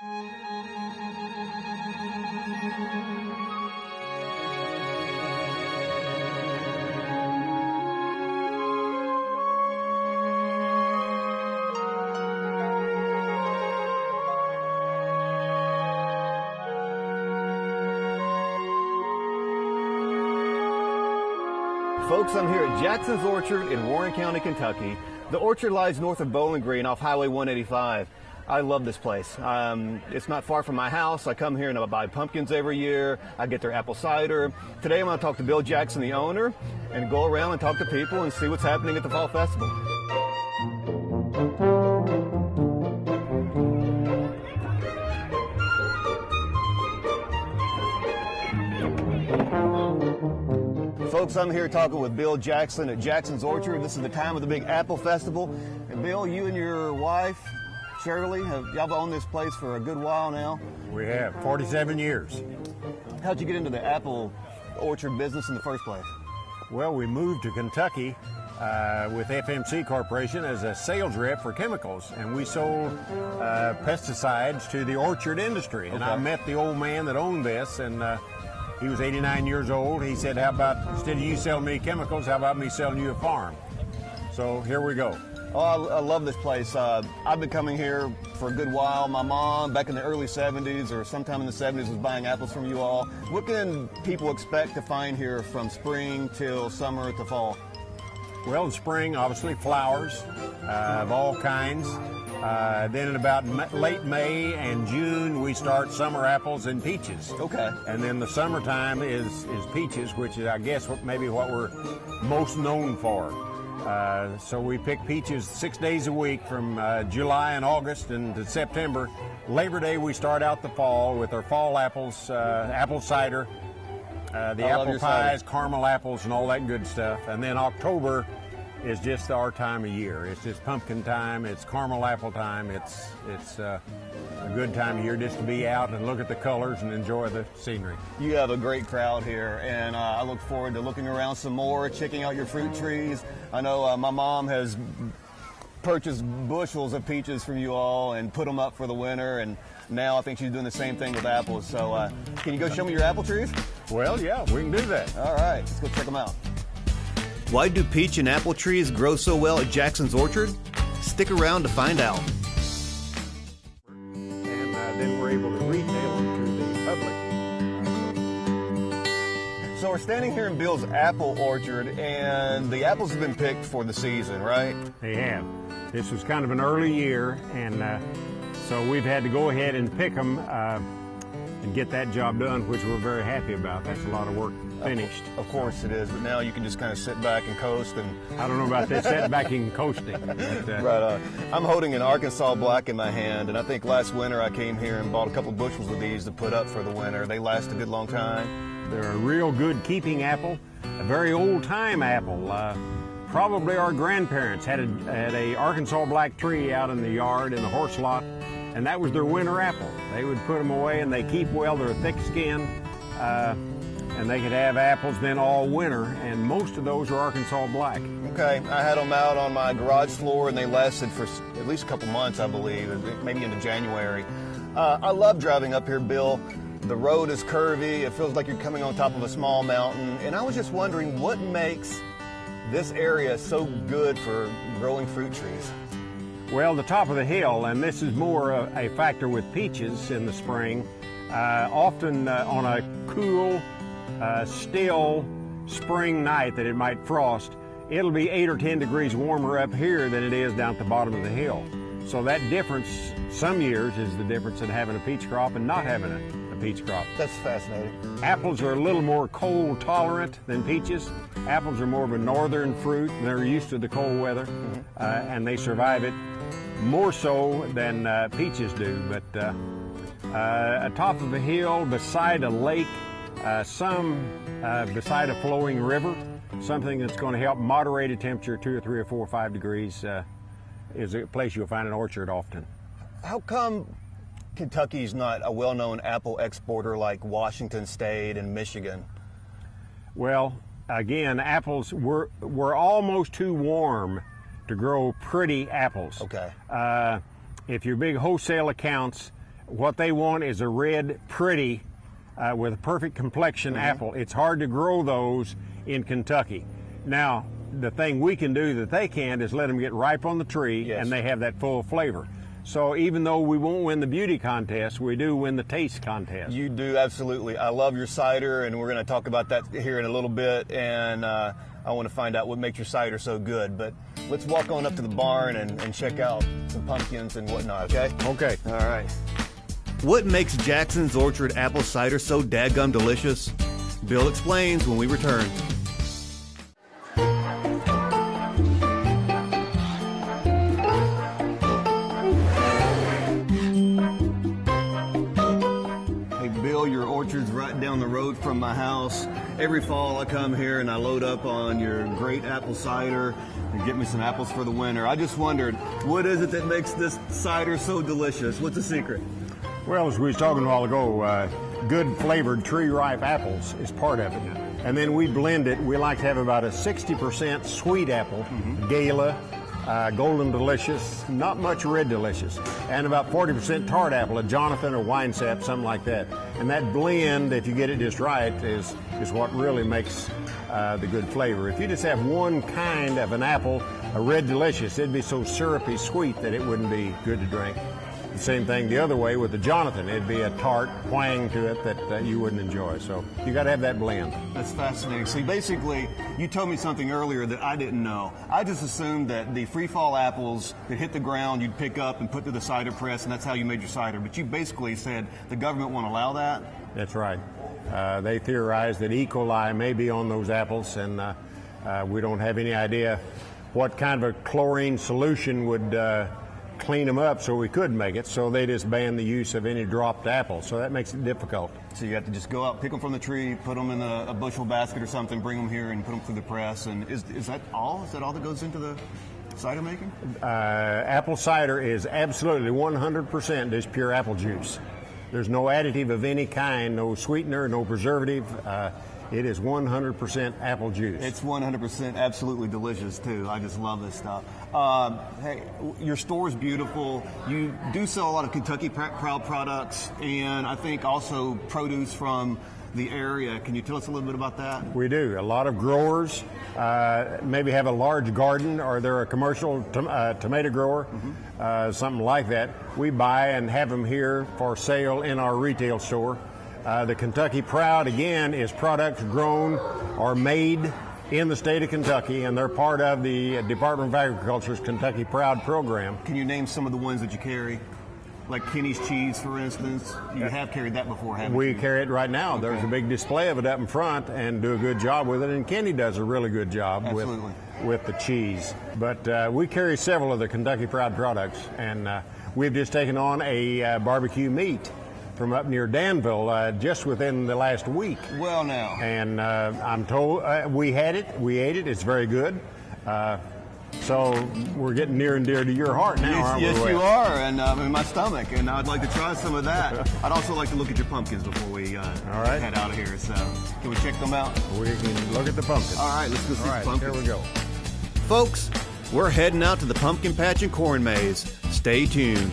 Folks, I'm here at Jackson's Orchard in Warren County, Kentucky. The orchard lies north of Bowling Green off Highway 185. I love this place. It's not far from my house. I come here and I buy pumpkins every year. I get their apple cider. Today I'm going to talk to Bill Jackson, the owner, and go around and talk to people and see what's happening at the Fall Festival. Folks, I'm here talking with Bill Jackson at Jackson's Orchard. This is the time of the big apple festival. And Bill, you and your wife, Shirley, y'all owned this place for a good while now. We have 47 years. How'd you get into the apple orchard business in the first place? Well, we moved to Kentucky with FMC Corporation as a sales rep for chemicals, and we sold pesticides to the orchard industry. And I met the old man that owned this, and he was 89 years old. He said, how about, instead of you selling me chemicals, how about me selling you a farm? So here we go. Oh, I love this place. I've been coming here for a good while. My mom, back in the early 70s or sometime in the 70s, was buying apples from you all. What can people expect to find here from spring till summer to fall? Well, in spring, obviously, flowers of all kinds. Then in about late May and June, we start summer apples and peaches. Okay. And then the summertime is peaches, which is, I guess, maybe what we're most known for. So we pick peaches 6 days a week from July and August into September. Labor Day, we start out the fall with our fall apples, apple cider, the apple pies, caramel apples, and all that good stuff. And then October is just our time of year. It's just pumpkin time, it's caramel apple time. It's a good time of year just to be out and look at the colors and enjoy the scenery. You have a great crowd here, and I look forward to looking around some more, checking out your fruit trees. I know my mom has purchased bushels of peaches from you all and put them up for the winter, and now I think she's doing the same thing with apples. So can you go show me your apple trees? Well, yeah, we can do that. All right, let's go check them out. Why do peach and apple trees grow so well at Jackson's Orchard? Stick around to find out. And then we're able to retail them to the public. So we're standing here in Bill's apple orchard, and the apples have been picked for the season, right? They have. This was kind of an early year, and so we've had to go ahead and pick them and get that job done, which we're very happy about. That's a lot of work finished. Of course it is, but now you can just kind of sit back and coast. And I don't know about this sitting back and coasting. But, right on. I'm holding an Arkansas Black in my hand, and I think last winter I came here and bought a couple bushels of these to put up for the winter. They last a good long time. They're a real good keeping apple, a very old-time apple. Probably our grandparents had a Arkansas Black tree out in the yard in the horse lot, and that was their winter apple. They would put them away, and they keep well. They're thick skinned, and they could have apples then all winter, and most of those are Arkansas Black. Okay, I had them out on my garage floor, and they lasted for at least a couple months, I believe, maybe into January. I love driving up here, Bill. The road is curvy. It feels like you're coming on top of a small mountain, and I was just wondering what makes this area so good for growing fruit trees. Well, the top of the hill, and this is more a factor with peaches in the spring, often on a cool, still spring night that it might frost, it'll be 8 or 10 degrees warmer up here than it is down at the bottom of the hill. So that difference, some years, is the difference in having a peach crop and not having a peach crop. That's fascinating. Apples are a little more cold tolerant than peaches. Apples are more of a northern fruit. They're used to the cold weather, and they survive it more so than peaches do. But atop of a hill, beside a lake, beside a flowing river, something that's going to help moderate a temperature 2 or 3 or 4 or 5 degrees is a place you'll find an orchard often. How come Kentucky's not a well-known apple exporter like Washington State and Michigan? Well, again, apples, we're almost too warm to grow pretty apples. Okay. If your big wholesale accounts, What they want is a red, pretty, with a perfect complexion apple. It's hard to grow those in Kentucky. Now, the thing we can do that they can't is let them get ripe on the tree, and they have that full flavor. So even though we won't win the beauty contest, we do win the taste contest. You do, absolutely. I love your cider, and we're going to talk about that here in a little bit, and I want to find out what makes your cider so good. But let's walk on up to the barn and check out some pumpkins and whatnot, okay? Okay. All right. What makes Jackson's Orchard apple cider so dadgum delicious? Bill explains when we return. Your orchard's right down the road from my house. Every fall I come here and I load up on your great apple cider and get me some apples for the winter. I just wondered, what is it that makes this cider so delicious? What's the secret? Well, as we was talking a while ago, good flavored tree ripe apples is part of it. And then we blend it. We like to have about a 60% sweet apple, Gala, Golden Delicious, not much Red Delicious, and about 40% tart apple, a Jonathan or Winesap, something like that. And that blend, if you get it just right, is what really makes the good flavor. If you just have one kind of an apple, a Red Delicious, it'd be so syrupy sweet that it wouldn't be good to drink. The same thing the other way with the Jonathan. It'd be a tart twang to it that you wouldn't enjoy. So you got to have that blend. That's fascinating. See, basically, you told me something earlier that I didn't know. I just assumed that the free fall apples that hit the ground, you'd pick up and put to the cider press, and that's how you made your cider. But you basically said the government won't allow that? That's right. They theorize that E. coli may be on those apples, and we don't have any idea what kind of a chlorine solution would clean them up so we could make it, so they just ban the use of any dropped apples, so that makes it difficult. So you have to just go out, pick them from the tree, put them in a bushel basket or something, bring them here and put them through the press, and is that all? Is that all that goes into the cider making? Apple cider is absolutely 100% just pure apple juice. There's no additive of any kind, no sweetener, no preservative. It is 100% apple juice. It's 100% absolutely delicious, too. I just love this stuff. Hey, your store is beautiful. You do sell a lot of Kentucky Proud products, and I think also produce from the area. Can you tell us a little bit about that? We do. A lot of growers maybe have a large garden, or they're a commercial tomato grower, something like that. We buy and have them here for sale in our retail store. The Kentucky Proud, again, is products grown or made in the state of Kentucky, and they're part of the Department of Agriculture's Kentucky Proud program. Can you name some of the ones that you carry? Like Kenny's cheese, for instance. You have carried that before, haven't you? We carry it right now. Okay. There's a big display of it up in front and do a good job with it, and Kenny does a really good job with the cheese. But we carry several of the Kentucky Proud products, and we've just taken on a barbecue meat from up near Danville just within the last week. Well, now. And I'm told we ate it, it's very good. So we're getting near and dear to your heart now, aren't we? Yes, you are, and in my stomach, and I'd like to try some of that. I'd also like to look at your pumpkins before we head out of here. So can we check them out? We can look at the pumpkins. All right, let's go see the pumpkins. Here we go. Folks, we're heading out to the pumpkin patch and corn maze. Stay tuned.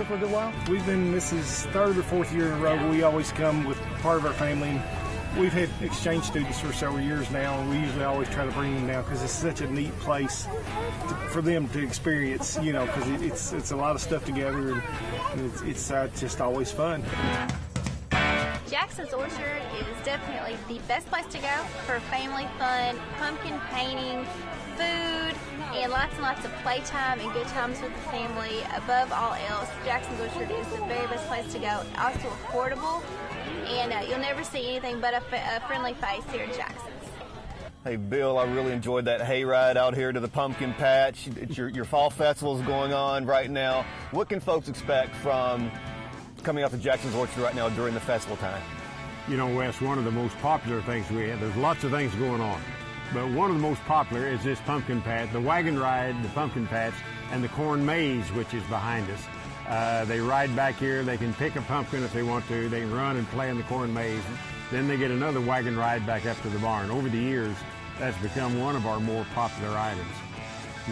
For a good while? This is third or fourth year in a row. We always come with part of our family. We've had exchange students for several years now, and we usually always try to bring them down because it's such a neat place for them to experience, because it's a lot of stuff together, and it's just always fun. Jackson's Orchard is definitely the best place to go for family fun, pumpkin painting, food, and lots of playtime and good times with the family. Above all else, Jackson's Orchard is the very best place to go. Also affordable, and you'll never see anything but a friendly face here at Jackson's. Hey, Bill, I really enjoyed that hayride out here to the pumpkin patch. It's your fall festival is going on right now. What can folks expect from coming out to Jackson's Orchard right now during the festival time? Wes, one of the most popular things we have, there's lots of things going on. But one of the most popular is this pumpkin patch, the wagon ride, the pumpkin patch, and the corn maze, which is behind us. They ride back here. They can pick a pumpkin if they want to. They can run and play in the corn maze. Then they get another wagon ride back up to the barn. Over the years, that's become one of our more popular items.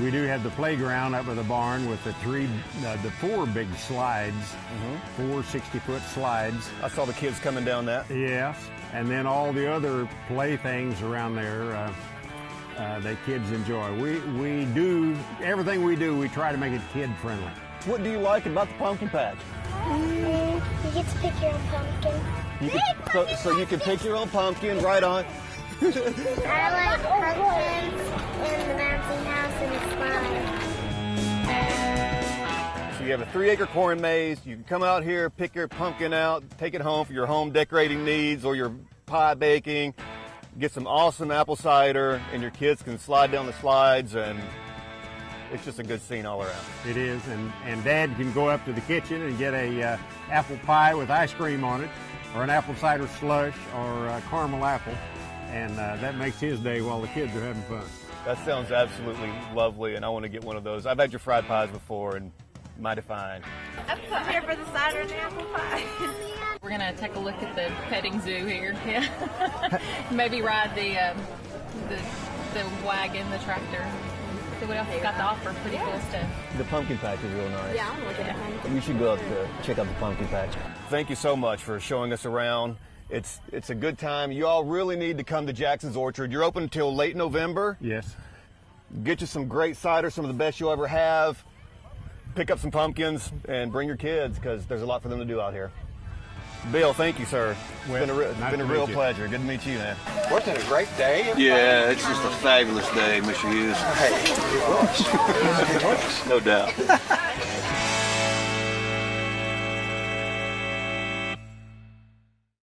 We do have the playground up at the barn with the four big slides, 4 60-foot slides. I saw the kids coming down that. Yes, and then all the other playthings around there that kids enjoy. We do, everything we do, we try to make it kid-friendly. What do you like about the pumpkin patch? You get to pick your own pumpkin. So you can pick your own pumpkin, right on. I like pumpkins and the bouncy house and the slide. So you have a 3-acre corn maze. You can come out here, pick your pumpkin out, take it home for your home decorating needs or your pie baking. Get some awesome apple cider, and your kids can slide down the slides, and it's just a good scene all around. It is, and Dad can go up to the kitchen and get a apple pie with ice cream on it, or an apple cider slush, or a caramel apple, and that makes his day while the kids are having fun. That sounds absolutely lovely, and I want to get one of those. I've had your fried pies before, and mighty fine. I'm here for the cider and apple pie. We're gonna take a look at the petting zoo here. Yeah, maybe ride the wagon, the tractor. See what else got to offer. Pretty cool stuff. The pumpkin patch is real nice. Yeah, I'm looking at pumpkin. You should go up to check out the pumpkin patch. Thank you so much for showing us around. It's a good time. You all really need to come to Jackson's Orchard. You're open until late November. Yes. Get you some great cider, some of the best you'll ever have. Pick up some pumpkins and bring your kids, because there's a lot for them to do out here. Bill, thank you, sir. It's been a real pleasure. Good to meet you, man. Wasn't it a great day? Yeah, it's just a fabulous day, Mr. Hughes. Hey, it was. No doubt.